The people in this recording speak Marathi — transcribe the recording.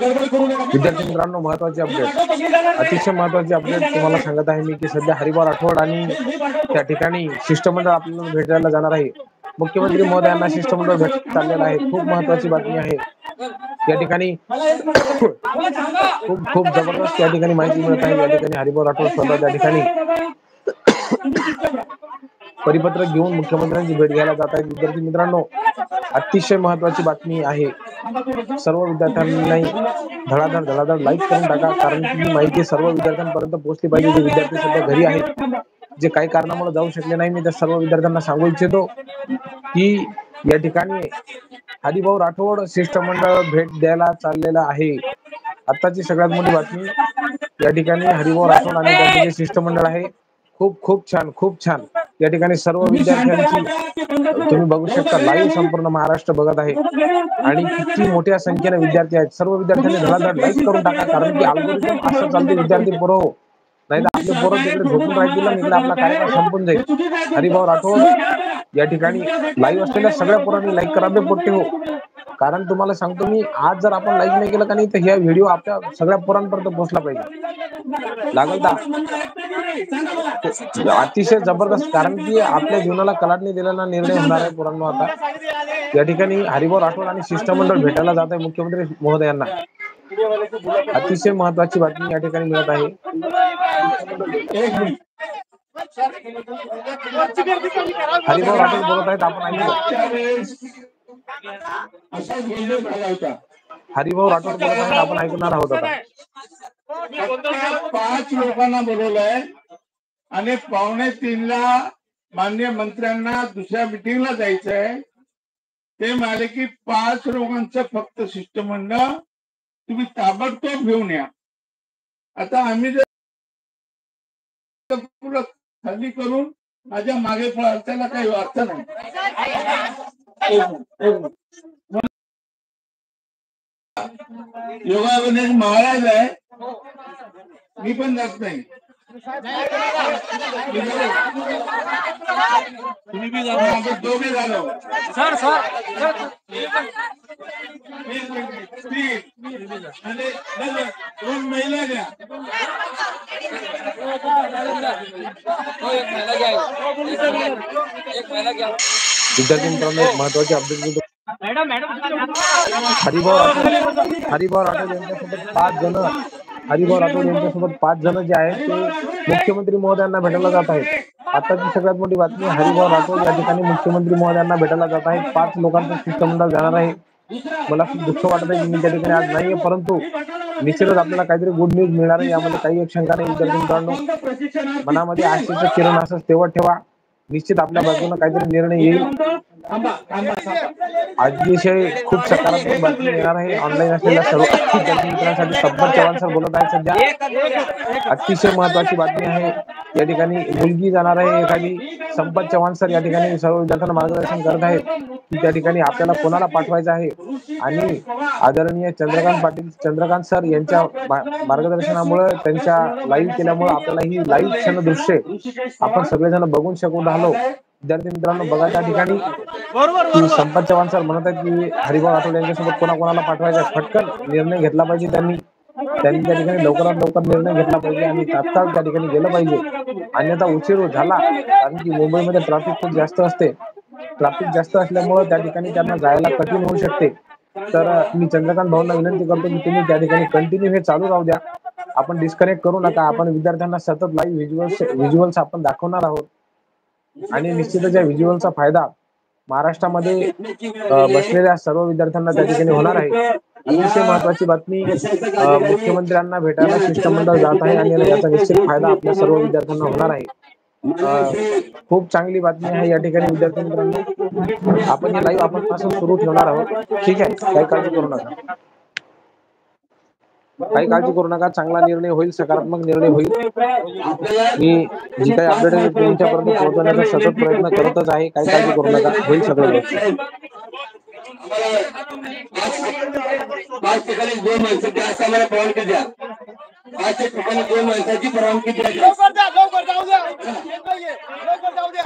विद्यार्थी मित्रांनो, महत्वाची अपडेट, अतिशय महत्वाची अपडेट तुम्हाला सांगत आहे मी की सध्या हरिभाऊ राठोड आणि त्या ठिकाणी शिष्टमंडळ आपल्याला भेटायला जाणार आहे. मुख्यमंत्री महोदयांना शिष्टमंडळ भेट चाललेलं आहे. खूप महत्वाची बातमी आहे. या ठिकाणी खूप जबरदस्त या ठिकाणी माहिती मिळत आहे. या ठिकाणी हरिभाऊ राठोड स्वतः त्या ठिकाणी परिपत्रक घेऊन मुख्यमंत्र्यांची भेट घ्यायला जात आहेत. विद्यार्थी मित्रांनो, अतिशय महत्वाची बातमी आहे. सर्व विद्यार्थ्यांनी धडाधड लाईक करून टाका, कारण की ही माहिती सर्व विद्यार्थ्यांपर्यंत पोहोचली पाहिजे. जे विद्यार्थी सध्या घरी आहेत, जे काही कारणामुळे जाऊ शकले नाही, मी त्या सर्व विद्यार्थ्यांना सांगू इच्छितो की या ठिकाणी हरिभाऊ राठोड शिष्टमंडळ भेट द्यायला चाललेला आहे. आताची सगळ्यात मोठी बातमी, या ठिकाणी हरिभाऊ राठोड आणि त्यांचे जे शिष्टमंडळ आहे, खूप छान या ठिकाणी सर्व विद्यार्थ्यांची तुम्ही बघू शकता. लाईव्ह संपूर्ण महाराष्ट्र बघत आहे आणि किती मोठ्या संख्येने विद्यार्थी आहेत. सर्व विद्यार्थ्यांनी धडाधड लाईक करून टाका, कारण की अल्गोरिदम असं चालते विद्यार्थी पोरं, नाही तर आपले पोरं तिकडे झोपून राहतील आणि इकडे आपला कार्यक्रम संपून जाईल. हरिभाऊ राठोड या ठिकाणी लाईव्ह असलेल्या सगळ्या पोरांनी लाईक करा बे पोट्टे हो, कारण तुम्हाला सांगतो मी, आज जर आपण लाईक नाही केलं का नाही, तर ह्या व्हिडिओ आपल्या सगळ्या पोरांपर्यंत पोहोचला पाहिजे. लागल का? अतिशय जबरदस्त, कारण की आपल्या जीवनाला कलाटणी दिलेला निर्णय होणार आहे पोरांनो. आता या ठिकाणी हरिभाऊ राठोड आणि शिष्टमंडळ भेटायला जात आहे मुख्यमंत्री महोदयांना. अतिशय महत्वाची बातमी या ठिकाणी मिळत आहे. हरिभाऊ राठोड बोलत आहेत, आपण ऐकलं. हरिभाऊ राठोड बोलत आहेत, आपण ऐकणार आहोत. आता 5 लोकांना बोलवलंय आणि 2:45ला माननीय मंत्र्यांना दुसऱ्या मिटिंगला जायचंय. ते म्हणाले की 5 लोकांचं फक्त शिष्टमंडळ तुम्ही ताबडतोब घेऊन या. आता आम्ही जर खाली करून माझ्या मागे पळाल, त्याला काही अर्थ नाही. योगायोगाने महाराज आहे, मी पण जात नाही. तुम्ही बी जातो, दोघे झालो सर. आणि 2 महिला घ्या. विद्यार्थी मित्रांनो, एक महत्वाची अपडेट देतो. हरिभाऊ राठोड यांच्यासोबत 5 जण जे आहेत ते मुख्यमंत्री महोदयांना भेटायला जात आहेत. आताची सगळ्यात मोठी बातमी, हरिभाऊ राठोड या ठिकाणी मुख्यमंत्री महोदयांना भेटायला जात आहेत. 5 लोकांचं शिष्टमंडळ जाणार आहे. मला खूप दुःख वाटत आहे की मी त्या ठिकाणी आज नाहीये, परंतु निश्चितच आपल्याला काहीतरी गुड न्यूज मिळणार आहे, यामध्ये काही एक शंका नाही. विद्यार्थी मित्रांनो, मनामध्ये आशेचं किरण असंच तेवढं ठेवा, निश्चित आपल्या बाजूने काहीतरी निर्णय येईल. अतिशय खूप सकारात्मक बातमी येणार आहे. ऑनलाईन असलेल्या सर्व विद्यार्थी मित्रांसाठी संपत चव्हाण सर बोलत आहेत. सध्या अतिशय महत्वाची बातमी आहे. या ठिकाणी मुलगी जाणार आहे एखादी. संपत चव्हाण सर या ठिकाणी सर्व विद्यार्थ्यांना मार्गदर्शन करत आहेत की त्या ठिकाणी आपल्याला कोणाला पाठवायचं आहे. आणि आदरणीय चंद्रकांत सर यांच्या मार्गदर्शनामुळे, त्यांच्या लाईव्ह केल्यामुळे आपल्याला ही लाईव्ह क्षण दृश्य आपण सगळेजण बघून शकून राहिलो. विद्यार्थी मित्रांनो, बघा त्या ठिकाणी की संपत चव्हाण सर म्हणत आहेत की हरिभाऊ राठोड यांच्यासोबत कोणाला पाठवायचा, फटकन निर्णय घेतला पाहिजे. त्यांनी त्या ठिकाणी लवकरात लवकर निर्णय घेतला पाहिजे आणि तात्काळ त्या ठिकाणी गेलं पाहिजे. अन्यथा उशीर झाला, कारण की मुंबईमध्ये ट्रॅफिक खूप जास्त असते. ट्रॅफिक जास्त असल्यामुळे त्या ठिकाणी त्यांना जायला कठीण होऊ शकते. तर मी चंद्रकांत भाऊंना विनंती करतो की तुम्ही त्या ठिकाणी कंटिन्यू हे चालू राहू द्या. आपण डिस्कनेक्ट करू नका. आपण विद्यार्थ्यांना सतत लाईव्ह व्हिज्युअल्स आपण दाखवणार आहोत आणि निश्चितच या व्हिज्युअलचा फायदा महाराष्ट्रामध्ये बसलेल्या सर्व विद्यार्थ्यांना त्या ठिकाणी होणार आहे. अतिशय महत्वाची बातमी, मुख्यमंत्र्यांना भेटायला शिष्टमंडळ जात आहे आणि याचा निश्चित फायदा आपल्या सर्व विद्यार्थ्यांना होणार आहे. खूप चांगली बातमी आहे या ठिकाणी. विद्यार्थी मित्रांनो, आपण हे लाईव्ह आपण असं सुरू ठेवणार आहोत. ठीक आहे, काही काळजी करू नका. चांगला निर्णय होईल, सकारात्मक निर्णय होईल. मी जी काही अपडेट आहे तुमच्यापर्यंत पोहोचवण्याचा सतत प्रयत्न करतच आहे. काही काळजी करू नका, होईल सगळं व्यवस्थित. 5 ठिकाणी 2 माणसाची असं मला परवानगी द्या. 5 ठिकाणी 2 माणसाची परवानगी द्या. लवकर जाऊ द्या.